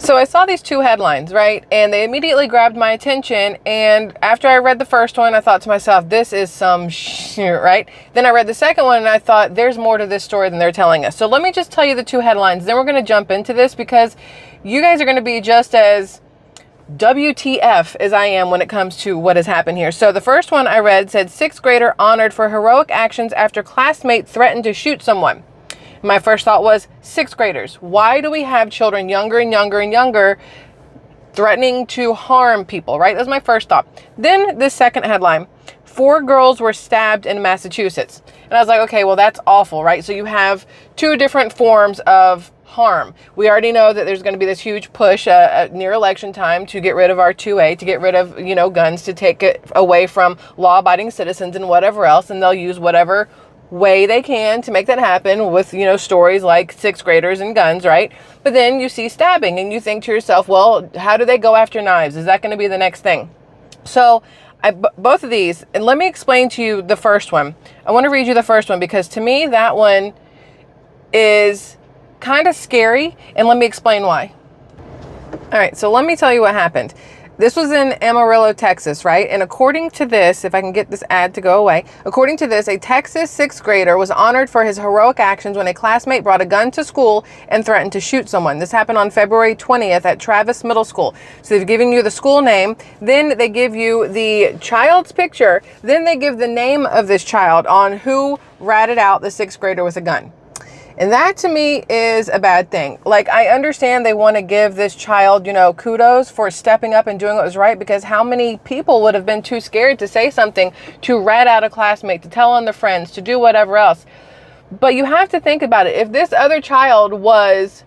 So I saw these two headlines, right? And they immediately grabbed my attention. And after I read the first one, I thought to myself, this is some shit, right? Then I read the second one and I thought, there's more to this story than they're telling us. So let me just tell you the two headlines. Then we're going to jump into this because you guys are going to be just as WTF as I am when it comes to what has happened here. So the first one I read said, sixth grader honored for heroic actions after classmate threatened to shoot someone. My first thought was, sixth graders. Why do we have children younger and younger and younger threatening to harm people, right? That was my first thought. Then the second headline, 4 girls were stabbed in Massachusetts. And I was like, okay, well, that's awful, right? So you have 2 different forms of harm. We already know that there's going to be this huge push near election time to get rid of our 2A, to get rid of, guns, to take it away from law-abiding citizens and whatever else. And they'll use whatever way they can to make that happen with, stories like sixth graders and guns, right? But then you see stabbing and you think to yourself, well, how do they go after knives? Is that going to be the next thing? So both of these, and let me explain to you the first one. I want to read you the first one because to me, that one is kind of scary. And let me explain why. All right. So let me tell you what happened. This was in Amarillo, Texas, right? And according to this, if I can get this ad to go away, according to this, a Texas sixth grader was honored for his heroic actions when a classmate brought a gun to school and threatened to shoot someone. This happened on February 20th at Travis Middle School. So they've given you the school name, then they give you the child's picture, then they give the name of this child on who ratted out the sixth grader with a gun. And that to me is a bad thing. Like, I understand they want to give this child, kudos for stepping up and doing what was right, because how many people would have been too scared to say something, to rat out a classmate, to tell on their friends, to do whatever else. But you have to think about it. If this other child was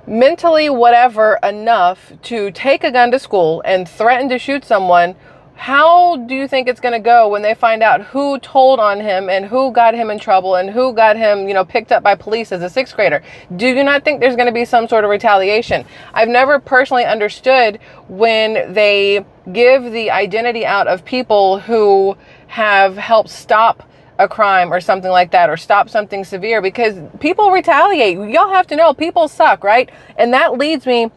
mentally whatever enough to take a gun to school and threaten to shoot someone, how do you think it's going to go when they find out who told on him and who got him in trouble and who got him, picked up by police as a sixth grader? Do you not think there's going to be some sort of retaliation? I've never personally understood when they give the identity out of people who have helped stop a crime or something like that, or stop something severe, because people retaliate. Y'all have to know people suck, right? And that leads me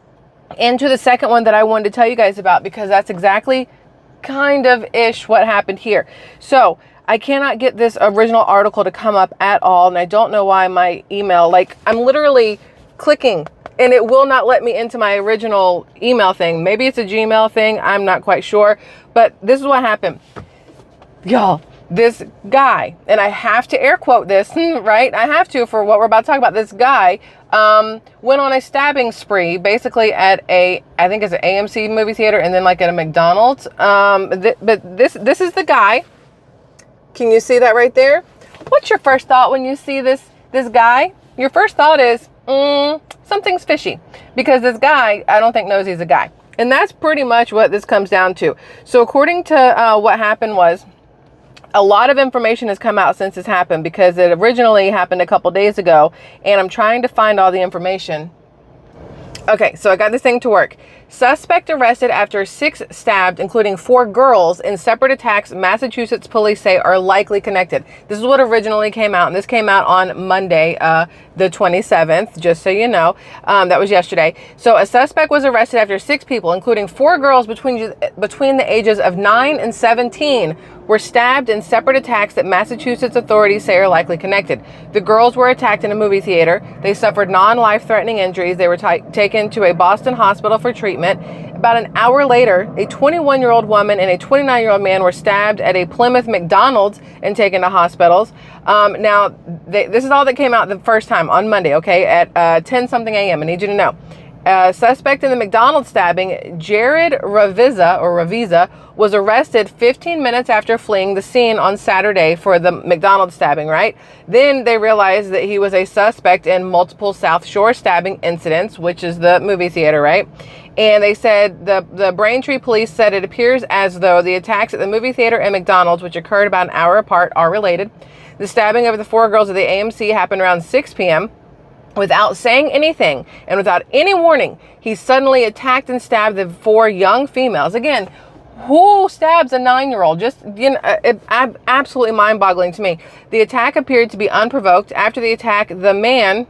into the second one that I wanted to tell you guys about, because that's exactly kind of ish what happened here. So I cannot get this original article to come up at all, and I don't know why my email, I'm literally clicking and it will not let me into my original email thing. Maybe it's a Gmail thing, I'm not quite sure, but this is what happened. Y'all, this guy, and I have to air quote this, right? I have to for what we're about to talk about. This guy went on a stabbing spree, basically at I think it's an AMC movie theater, and then at a McDonald's. But this is the guy. Can you see that right there? What's your first thought when you see this guy? Your first thought is, something's fishy, because this guy, I don't think knows he's a guy. And that's pretty much what this comes down to. So according to what happened was, a lot of information has come out since this happened, because it originally happened a couple days ago, and I'm trying to find all the information. Okay, so I got this thing to work. Suspect arrested after 6 stabbed, including 4 girls, in separate attacks Massachusetts police say are likely connected. This is what originally came out, and this came out on Monday, the 27th, just so you know. That was yesterday. So a suspect was arrested after 6 people, including 4 girls between the ages of 9 and 17, were stabbed in separate attacks that Massachusetts authorities say are likely connected. The girls were attacked in a movie theater. They suffered non-life-threatening injuries. They were taken to a Boston hospital for treatment. About an hour later, a 21-year-old woman and a 29-year-old man were stabbed at a Plymouth McDonald's and taken to hospitals. This is all that came out the first time on Monday, okay, at 10-something a.m. I need you to know. Suspect in the McDonald's stabbing, Jared Ravizza, was arrested 15 minutes after fleeing the scene on Saturday for the McDonald's stabbing, right? Then they realized that he was a suspect in multiple South Shore stabbing incidents, which is the movie theater, right? And they said the Braintree police said it appears as though the attacks at the movie theater and McDonald's, which occurred about an hour apart, are related. The stabbing of the 4 girls at the AMC happened around 6 p.m. Without saying anything and without any warning, he suddenly attacked and stabbed the 4 young females. Again, who stabs a 9-year-old? Just, absolutely mind-boggling to me. The attack appeared to be unprovoked. After the attack, the man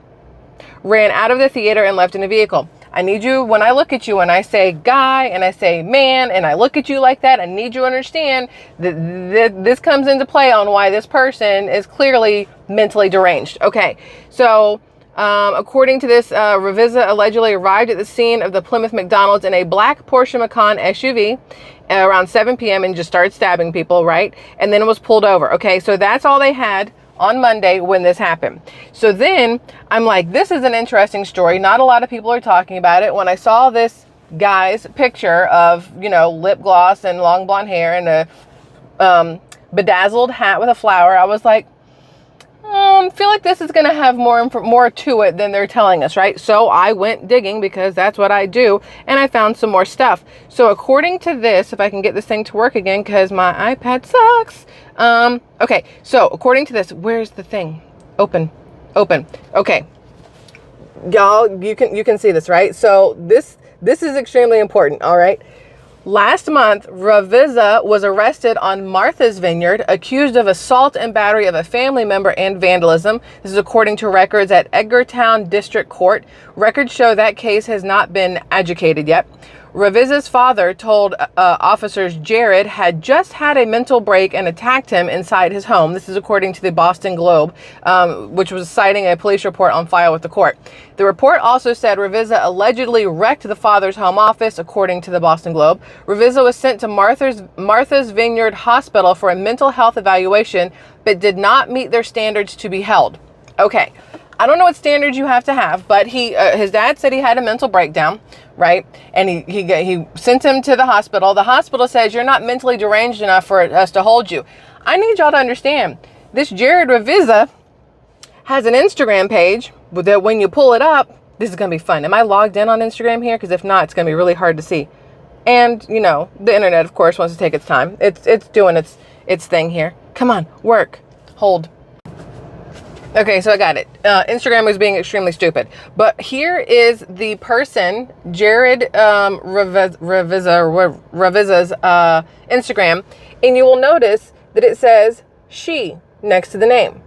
ran out of the theater and left in a vehicle. I need you, when I look at you and I say guy and I say man and I look at you like that, I need you to understand that this comes into play on why this person is clearly mentally deranged. Okay, so according to this, Ravizza allegedly arrived at the scene of the Plymouth McDonald's in a black Porsche Macan SUV around 7 p.m. and just started stabbing people, right? And then it was pulled over. Okay, so that's all they had on Monday when this happened. So then I'm like, this is an interesting story. Not a lot of people are talking about it. When I saw this guy's picture of, you know, lip gloss and long blonde hair and a bedazzled hat with a flower, I was like, I feel like this is going to have more to it than they're telling us, right? So I went digging because that's what I do, and I found some more stuff. So according to this, if I can get this thing to work again, because my iPad sucks. Okay, so according to this, where's the thing? Open. Okay, y'all, you can see this, right? So this is extremely important. All right. Last month, Ravizza was arrested on Martha's Vineyard, accused of assault and battery of a family member and vandalism. This is according to records at Edgartown District Court. Records show that case has not been adjudicated yet. Ravizza's father told officers Jared had just had a mental break and attacked him inside his home. This is according to the Boston Globe, which was citing a police report on file with the court. The report also said Ravizza allegedly wrecked the father's home office, according to the Boston Globe. Ravizza was sent to Martha's Vineyard Hospital for a mental health evaluation, but did not meet their standards to be held. Okay. I don't know what standards you have to have, but his dad said he had a mental breakdown, right? And he sent him to the hospital. The hospital says you're not mentally deranged enough for us to hold you. I need y'all to understand, this Jared Ravizza has an Instagram page that when you pull it up, this is going to be fun. Am I logged in on Instagram here? Because if not, it's going to be really hard to see. And, you know, the internet, of course, wants to take its time. It's doing its thing here. Come on, work, hold. Okay, so I got it. Instagram was being extremely stupid. But here is the person, Jared Ravizza's Instagram. And you will notice that it says she next to the name.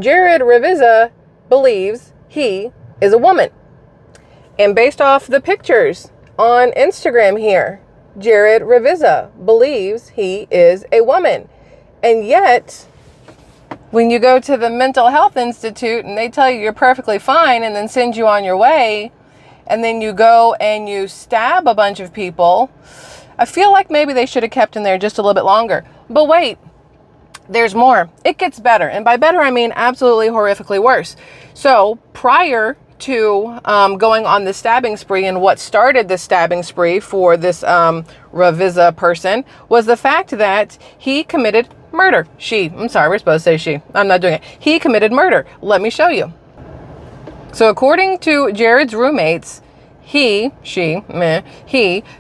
Jared Ravizza believes he is a woman. And based off the pictures on Instagram here, Jared Ravizza believes he is a woman. And yet, when you go to the Mental Health Institute and they tell you you're perfectly fine and then send you on your way, and then you go and you stab a bunch of people, I feel like maybe they should have kept him there just a little bit longer. But wait, there's more. It gets better. And by better, I mean absolutely horrifically worse. So prior to going on the stabbing spree, and what started the stabbing spree for this Ravizza person was the fact that he committed murder. I'm sorry, we're supposed to say she. I'm not doing it. He committed murder. Let me show you. So according to Jared's roommates, he,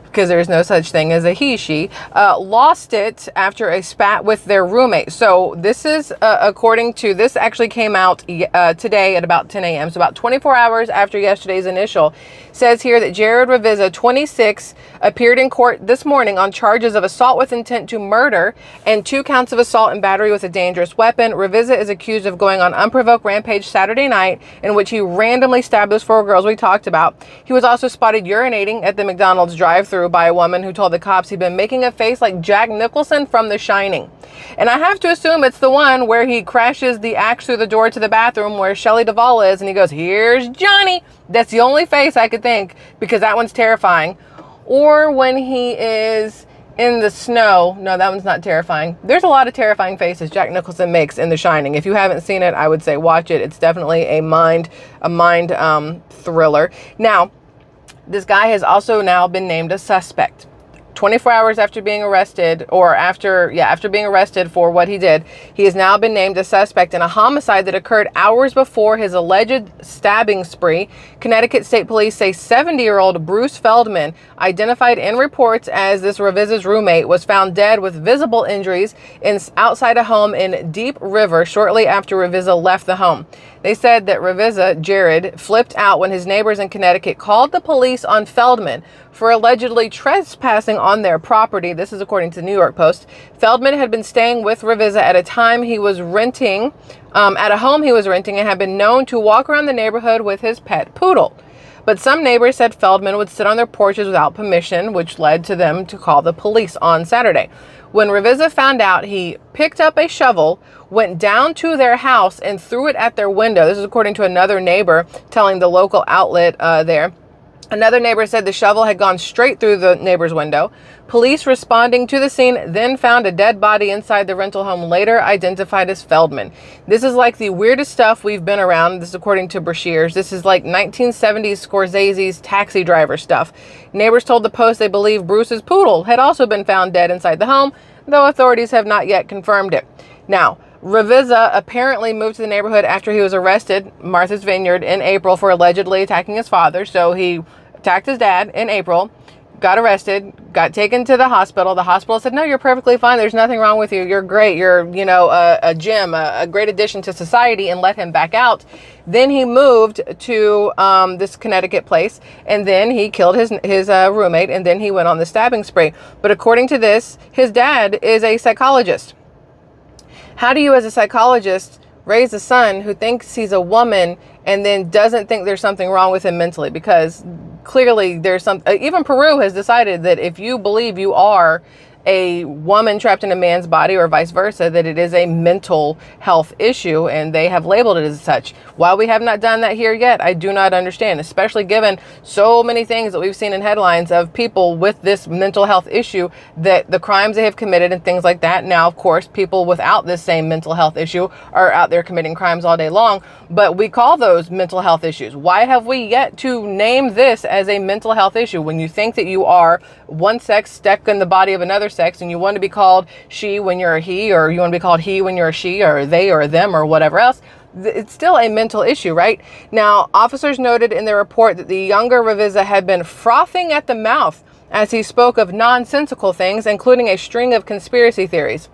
because there's no such thing as a she, lost it after a spat with their roommate. So this is according to, this actually came out today at about 10 a.m. So about 24 hours after yesterday's initial. Says here that Jared Ravizza, 26, appeared in court this morning on charges of assault with intent to murder and 2 counts of assault and battery with a dangerous weapon. Ravizza is accused of going on unprovoked rampage Saturday night in which he randomly stabbed those 4 girls we talked about. He was also spotted urinating at the McDonald's drive-thru by a woman who told the cops he'd been making a face like Jack Nicholson from The Shining. And I have to assume it's the one where he crashes the axe through the door to the bathroom where Shelley Duvall is, and he goes, "Here's Johnny." That's the only face I could think, because that one's terrifying. Or when he is in the snow. No, that one's not terrifying. There's a lot of terrifying faces Jack Nicholson makes in The Shining. If you haven't seen it, I would say watch it. It's definitely a mind thriller. Now, this guy has also now been named a suspect. 24 hours after being arrested, or after being arrested for what he did, he has now been named a suspect in a homicide that occurred hours before his alleged stabbing spree. Connecticut State Police say 70-year-old Bruce Feldman, identified in reports as this Ravizza's roommate, was found dead with visible injuries outside a home in Deep River shortly after Ravizza left the home. They said that Ravizza, Jared, flipped out when his neighbors in Connecticut called the police on Feldman for allegedly trespassing on their property. This is according to the New York Post. Feldman had been staying with Ravizza at a home he was renting, and had been known to walk around the neighborhood with his pet poodle. But some neighbors said Feldman would sit on their porches without permission, which led to them to call the police on Saturday. When Ravizza found out, he picked up a shovel, went down to their house, and threw it at their window. This is according to another neighbor telling the local outlet there. Another neighbor said the shovel had gone straight through the neighbor's window. Police responding to the scene then found a dead body inside the rental home, later identified as Feldman. This is like the weirdest stuff we've been around. This is according to Brashears. This is like 1970s Scorsese's Taxi Driver stuff. Neighbors told the Post they believe Bruce's poodle had also been found dead inside the home, though authorities have not yet confirmed it. Now, Ravizza apparently moved to the neighborhood after he was arrested, Martha's Vineyard, in April for allegedly attacking his father. So he attacked his dad in April, got arrested, got taken to the hospital. The hospital said, no, you're perfectly fine. There's nothing wrong with you. You're great. You're, a gem, a great addition to society, and let him back out. Then he moved to this Connecticut place, and then he killed his roommate, and then he went on the stabbing spree. But according to this, his dad is a psychologist. How do you, as a psychologist, raise a son who thinks he's a woman and then doesn't think there's something wrong with him mentally? Because clearly there's some, even Peru has decided that if you believe you are a woman trapped in a man's body or vice versa, that it is a mental health issue, and they have labeled it as such. While we have not done that here yet, I do not understand, especially given so many things that we've seen in headlines of people with this mental health issue, that the crimes they have committed and things like that. Now, of course, people without this same mental health issue are out there committing crimes all day long, but we call those mental health issues. Why have we yet to name this as a mental health issue when you think that you are one sex stuck in the body of another sex, and you want to be called she when you're a he, or you want to be called he when you're a she, or they or them or whatever else? It's still a mental issue, right? Now, officers noted in their report that the younger Ravizza had been frothing at the mouth as he spoke of nonsensical things, including a string of conspiracy theories.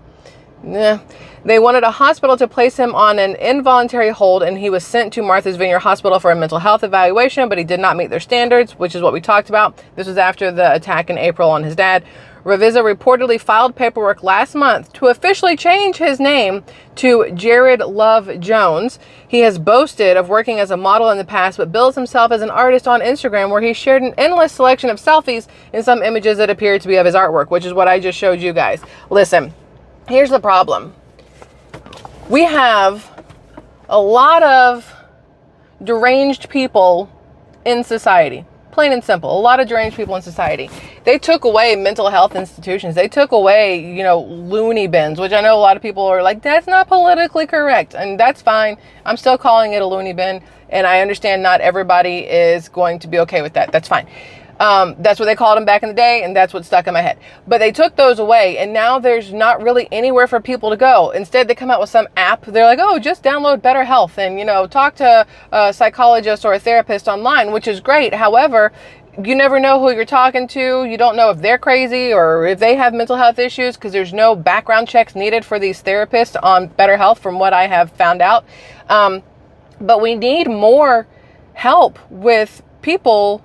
They wanted a hospital to place him on an involuntary hold, and he was sent to Martha's Vineyard Hospital for a mental health evaluation, but he did not meet their standards, which is what we talked about. This was after the attack in April on his dad. Ravizza reportedly filed paperwork last month to officially change his name to Jared Love Jones. He has boasted of working as a model in the past, but bills himself as an artist on Instagram, where he shared an endless selection of selfies and some images that appeared to be of his artwork, which is what I just showed you guys. Listen, here's the problem. We have a lot of deranged people in society. Plain and simple. A lot of deranged people in society. They took away mental health institutions. They took away, loony bins, which I know a lot of people are like, that's not politically correct. And that's fine. I'm still calling it a loony bin. And I understand not everybody is going to be okay with that. That's fine. That's what they called them back in the day, and that's what stuck in my head. But they took those away, and now there's not really anywhere for people to go. Instead, they come out with some app. They're like, oh, just download Better Health and, talk to a psychologist or a therapist online, which is great. However, you never know who you're talking to. You don't know if they're crazy or if they have mental health issues, because there's no background checks needed for these therapists on Better Health, from what I have found out. But we need more help with people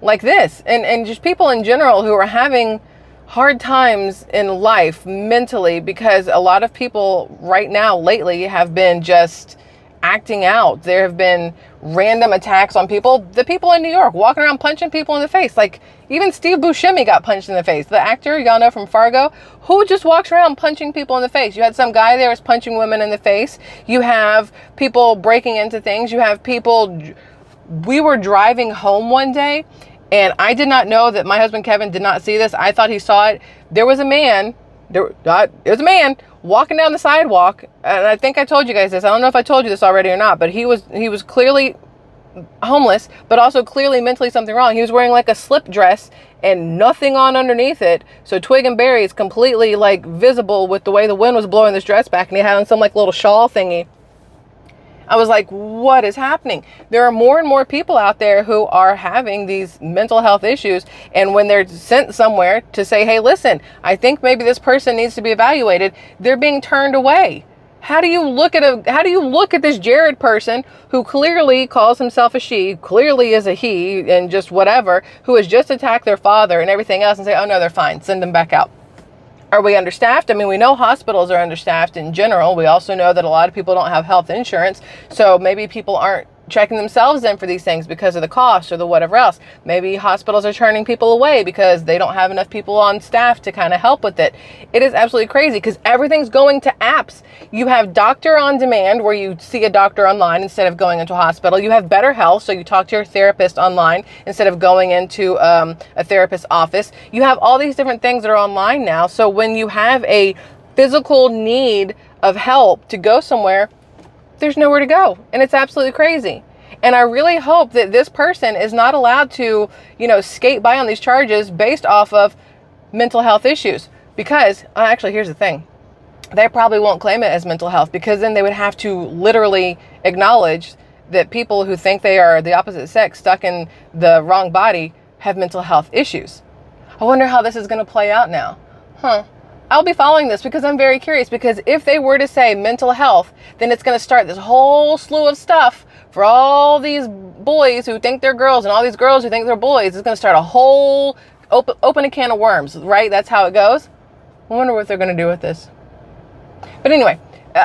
like this, and just people in general who are having hard times in life mentally, because a lot of people right now lately have been just acting out. There have been random attacks on people. The people in New York walking around punching people in the face. Like, even Steve Buscemi got punched in the face. The actor, y'all know from Fargo, who just walks around punching people in the face. You had some guy there was punching women in the face. You have people breaking into things. You have people. We were driving home one day, and I did not know that my husband Kevin did not see this. I thought he saw it. There was a man. It was a man walking down the sidewalk, and I think I told you guys this. I don't know if I told you this already or not, but he was clearly homeless, but also clearly mentally something wrong. He was wearing like a slip dress and nothing on underneath it. So twig and berry is completely like visible with the way the wind was blowing this dress back, and he had on some like little shawl thingy. I was like, what is happening? There are more and more people out there who are having these mental health issues. And when they're sent somewhere to say, hey, listen, I think maybe this person needs to be evaluated, they're being turned away. How do you look at this Jared person who clearly calls himself a she, clearly is a he, and just whatever, who has just attacked their father and everything else, and say, oh no, they're fine, send them back out? Are we understaffed? I mean, we know hospitals are understaffed in general. We also know that a lot of people don't have health insurance. So maybe people aren't checking themselves in for these things because of the cost or the whatever else. Maybe hospitals are turning people away because they don't have enough people on staff to kind of help with it. It is absolutely crazy because everything's going to apps. You have doctor on demand where you see a doctor online instead of going into a hospital. You have Better Health, so you talk to your therapist online instead of going into a therapist's office. You have all these different things that are online now. So when you have a physical need of help to go somewhere, there's nowhere to go. And it's absolutely crazy. And I really hope that this person is not allowed to, skate by on these charges based off of mental health issues. Because, actually, here's the thing. They probably won't claim it as mental health because then they would have to literally acknowledge that people who think they are the opposite sex stuck in the wrong body have mental health issues. I wonder how this is going to play out now. I'll be following this because I'm very curious, because if they were to say mental health, then it's going to start this whole slew of stuff for all these boys who think they're girls and all these girls who think they're boys. It's going to start a whole open a can of worms, right? That's how it goes. I wonder what they're going to do with this. But anyway,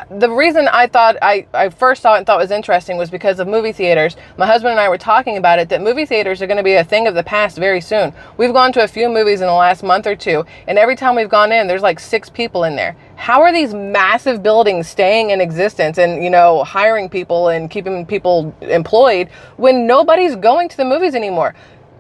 the reason I first saw it and thought it was interesting was because of movie theaters. My husband and I were talking about it, that movie theaters are going to be a thing of the past very soon. We've gone to a few movies in the last month or two, and every time we've gone in, there's like 6 people in there. How are these massive buildings staying in existence and, hiring people and keeping people employed when nobody's going to the movies anymore?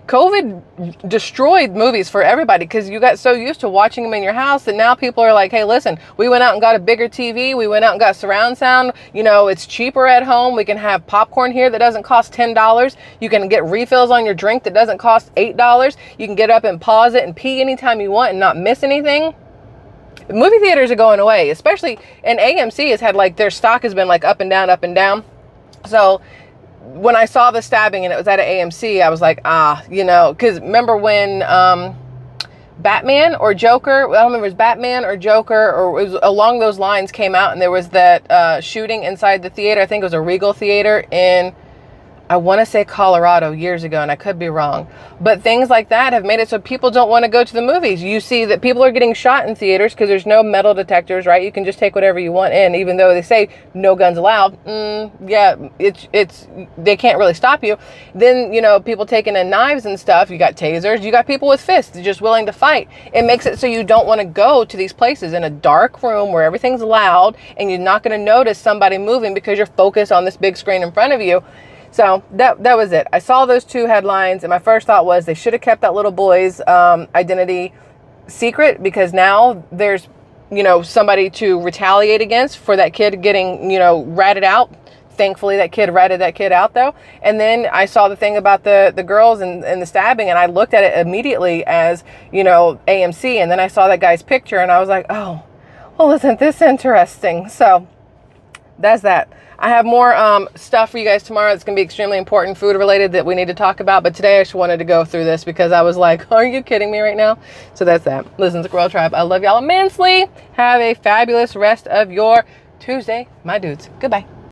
COVID destroyed movies for everybody because you got so used to watching them in your house that now people are like, hey, listen, we went out and got a bigger TV. We went out and got surround sound. It's cheaper at home. We can have popcorn here that doesn't cost $10. You can get refills on your drink that doesn't cost $8. You can get up and pause it and pee anytime you want and not miss anything. Movie theaters are going away, especially, and AMC has had their stock has been up and down, up and down. So when I saw the stabbing and it was at an AMC, I was like, because remember when Batman or Joker, I don't remember if it was Batman or Joker, or it was along those lines, came out and there was that shooting inside the theater. I think it was a Regal theater in, I want to say Colorado, years ago, and I could be wrong. But things like that have made it so people don't want to go to the movies. You see that people are getting shot in theaters because there's no metal detectors, right? You can just take whatever you want in, even though they say no guns allowed. They can't really stop you. Then, people taking in knives and stuff. You got tasers. You got people with fists just willing to fight. It makes it so you don't want to go to these places in a dark room where everything's loud and you're not going to notice somebody moving because you're focused on this big screen in front of you. So that was it. I saw those 2 headlines and my first thought was they should have kept that little boy's identity secret, because now there's, somebody to retaliate against for that kid getting, ratted out. Thankfully, that kid ratted that kid out, though. And then I saw the thing about the girls and the stabbing, and I looked at it immediately as, AMC. And then I saw that guy's picture and I was like, oh, well, isn't this interesting? So that's that. I have more stuff for you guys tomorrow. It's going to be extremely important, food related, that we need to talk about. But today I just wanted to go through this because I was like, are you kidding me right now? So that's that. Listen, SquirrelTribe, I love y'all immensely. Have a fabulous rest of your Tuesday, my dudes. Goodbye.